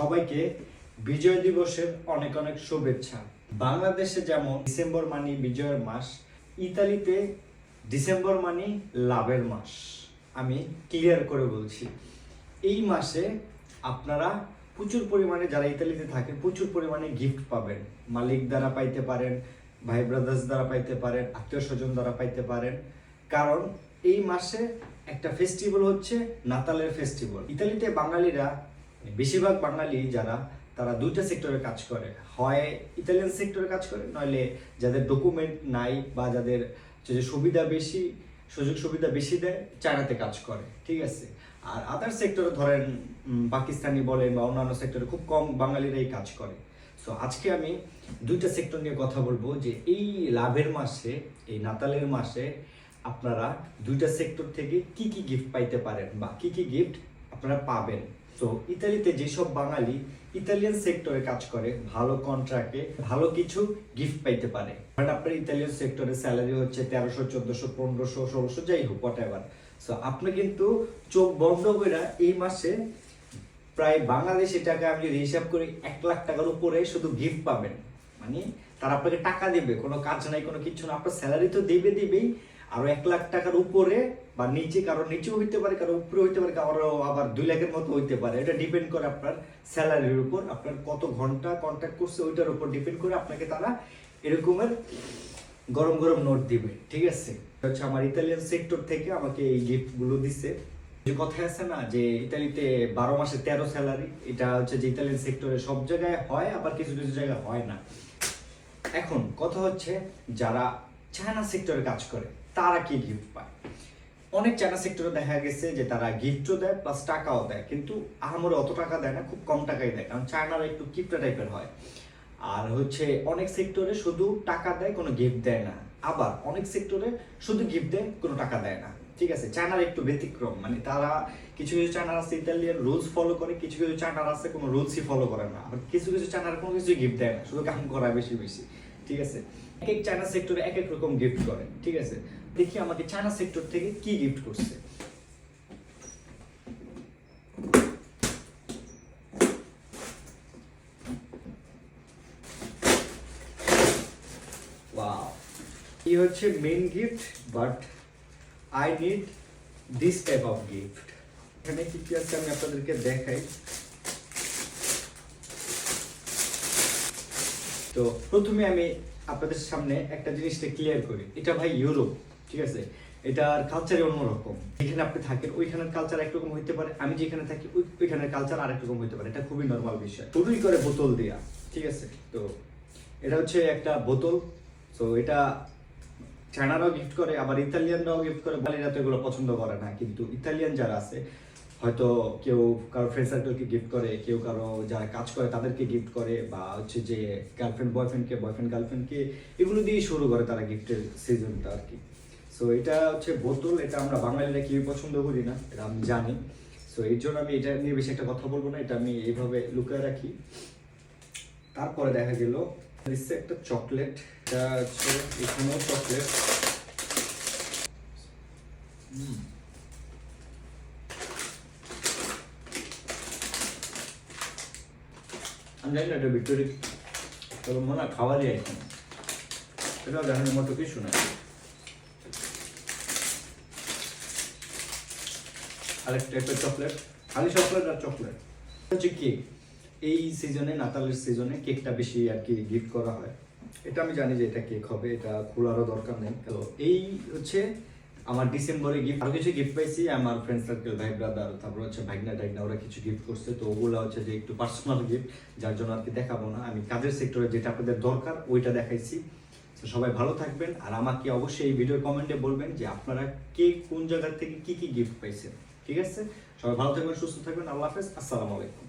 সবাইকে বিজয় দিবসের অনেক অনেক শুভেচ্ছা। বাংলাদেশে যেমন ডিসেম্বর মানে বিজয়ের মাস, ইতালিতে ডিসেম্বর মানে লাভের মাস। আমি ক্লিয়ার করে বলছি, এই মাসে আপনারা প্রচুর পরিমাণে, যারা ইতালিতে থাকেন, প্রচুর পরিমাণে গিফট পাবেন। মালিক দ্বারা পাইতে পারেন, ভাই ব্রাদার্স দ্বারা পাইতে পারেন, আত্মীয় স্বজন দ্বারা পাইতে পারেন। কারণ এই মাসে একটা ফেস্টিভ্যাল হচ্ছে নাতালের ফেস্টিভ্যাল। ইতালিতে বাঙালিরা, বেশিরভাগ বাঙালি যারা, তারা দুইটা সেক্টরে কাজ করে। হয় ইতালিয়ান সেক্টরে কাজ করে, নইলে যাদের ডকুমেন্ট নাই বা যাদের যে সুবিধা বেশি, সুযোগ সুবিধা বেশি দেয়, চায়নাতে কাজ করে। ঠিক আছে। আর আদার সেক্টরে ধরেন পাকিস্তানি বলেন বা অন্যান্য সেক্টরে খুব কম বাঙালিরাই কাজ করে। সো আজকে আমি দুইটা সেক্টর নিয়ে কথা বলবো, যে এই লাভের মাসে, এই নাতালের মাসে আপনারা দুইটা সেক্টর থেকে কি কি গিফট পাইতে পারেন বা কি কি গিফট আপনারা পাবেন। তো ইতালিতে যেসব বাঙালি ইতালিয়ান সেক্টরে কাজ করে, ভালো কন্ট্রাক্টে ভালো কিছু গিফট পাইতে পারে। বাট আপনার ইতালিয়ান সেক্টরে স্যালারি হচ্ছে 1300, 1400, 1500, 1600, যাই হোক, হোয়াট এভার। সো আপনি কিন্তু চোখ বন্ধ করে এই মাসে প্রায় বাংলাদেশি টাকা আমি যদি হিসাব করি 1 লাখ টাকার উপরে শুধু গিফট পাবেন। মানে তারা আপনাকে টাকা দেবে, কোনো কাজ নাই, কোনো কিছু না, আপনার স্যালারি তো দিবেই, আরো 1 লাখ টাকার উপরে বা নিচে, কারো নিচেও হইতে পারে, কারো উপরে হইতে পারে, কারো আবার 2 লাখের মতো হইতে পারে। এটা ডিপেন্ড করে আপনার স্যালারির উপর, আপনার কত ঘন্টা কন্ট্যাক্ট করছে ওইটার উপর ডিপেন্ড করে আপনাকে তারা এরকমের গরম গরম নোট দিবে। ঠিক আছে। হচ্ছে আমার ইতালিয়ান সেক্টর থেকে আমাকে এই গিফট গুলো দিছে। যে কথা আছে না, যে ইতালিতে 12 মাসে 13 স্যালারি, এটা হচ্ছে যে ইতালিয়ান সেক্টরে সব জায়গায় হয়, আবার কিছু কিছু জায়গায় হয় না। এখন কথা হচ্ছে, যারা চায়না সেক্টরে কাজ করে তারা কি গিফট পায়। অনেক চায়না সেক্টরে দেখা গেছে যে তারা গিফটও দেয় প্লাস টাকাও দেয়, কিন্তু আহামরি অত টাকা দেয় না, খুব কম টাকাই দেয়, কারণ চায়নারা একটু কিপটা টাইপের হয়। আর হচ্ছে অনেক সেক্টরে শুধু টাকা দেয়, কোনো গিফট দেয় না। আবার অনেক সেক্টরে শুধু গিফট দেয়, কোনো টাকা দেয় না। ঠিক আছে। চায়নার একটু ব্যতিক্রম, মানে তারা কিছু কিছু চায়নার আছে ইতালিয়ান রুলস ফলো করে, কিছু কিছু চায়নার আছে কোনো রুলসই ফলো করে না, আবার কিছু কিছু চায়নার কোনো কিছু গিফট দেয় না, শুধু কাম করা বেশি বেশি। ঠিক আছে। এক এক চায়না সেক্টরে এক এক রকম গিফট করে। ঠিক আছে। দেখি আমাকে চায়না সেক্টর থেকে কি গিফট করছে। ওয়াও, এই হচ্ছে main gift, but I need this type of gift. এখানে কি কি আছে আমি আপনাদেরকে দেখাই। তো প্রথমে আমি আপনাদের সামনে একটা জিনিসটা ক্লিয়ার করি, এটা ভাই ইউরোপ। ঠিক আছে। এটার কালচারই অন্যরকম। যেখানে আপনি থাকেন ওইখানের কালচার একরকম হইতে পারে, আমি যেখানে থাকি ওইখানের কালচার আরেক রকম হইতে পারে। এটা খুবই নর্মাল বিষয়। শুরুই করে বোতল দিয়া। ঠিক আছে। তো এটা হচ্ছে একটা বোতল। তো এটা চায়নারাও গিফট করে, আবার ইতালিয়ানরাও গিফট করে। বাঙালিরা তো এগুলো পছন্দ করে না, কিন্তু ইতালিয়ান যারা আছে, হয়তো কেউ কারো ফ্রেন্ড সার্কেলকে গিফট করে, কেউ কারো যারা কাজ করে তাদেরকে গিফট করে, বা হচ্ছে যে গার্লফ্রেন্ড বয়ফ্রেন্ডকে, বয়ফ্রেন্ড গার্লফ্রেন্ডকে, এগুলো দিয়ে শুরু করে তারা গিফটের সিজনটা আর কি। সো এটা হচ্ছে বোতল। এটা আমরা বাঙালিরা কেউ পছন্দ করি না, এটা আমি জানি। সো এই জন্য আমি এটা নিয়ে বেশি একটা কথা বলবো না, এটা আমি এইভাবে লুকিয়ে রাখি। তারপরে দেখা গেল দিচ্ছে একটা চকলেট। এটা হচ্ছে এখানেও চকলেট। আমি জানি না এটা ভিক্টোরি, তবে মনে হয় খাওয়ারই আইটেম। এটাও দেখানোর মতো কিছু না। আরেকটা একটা চকলেট, খালি চকলেট আর চকলেট। হচ্ছে কেক। এই সিজনে, নাতালের সিজনে কেকটা বেশি আর কি গিফট করা হয়। এটা আমি জানি যে এটা কেক হবে, এটা খোলারও দরকার নেই। তো এই হচ্ছে আমার ডিসেম্বরে গিফট। আরো কিছু গিফট পাইছি আমার ফ্রেন্ড সার্কেল, ভাই ব্রাদার, তারপর হচ্ছে ভাগনা টাইগনা, ওরা কিছু গিফট করছে। তো ওগুলো হচ্ছে যে একটু পার্সোনাল গিফট, যার জন্য আর কি দেখাবো না। আমি কাজের সেক্টরে যেটা আপনাদের দরকার ওইটা দেখাইছি। তো সবাই ভালো থাকবেন, আর আমাকে অবশ্যই এই ভিডিওর কমেন্টে বলবেন যে আপনারা কে কোন জায়গা থেকে কি কি গিফট পাইছেন। ঠিক আছে। সবাই ভালো থাকবেন, সুস্থ থাকবেন। আল্লাহ হাফেজ, আসসালামু আলাইকুম।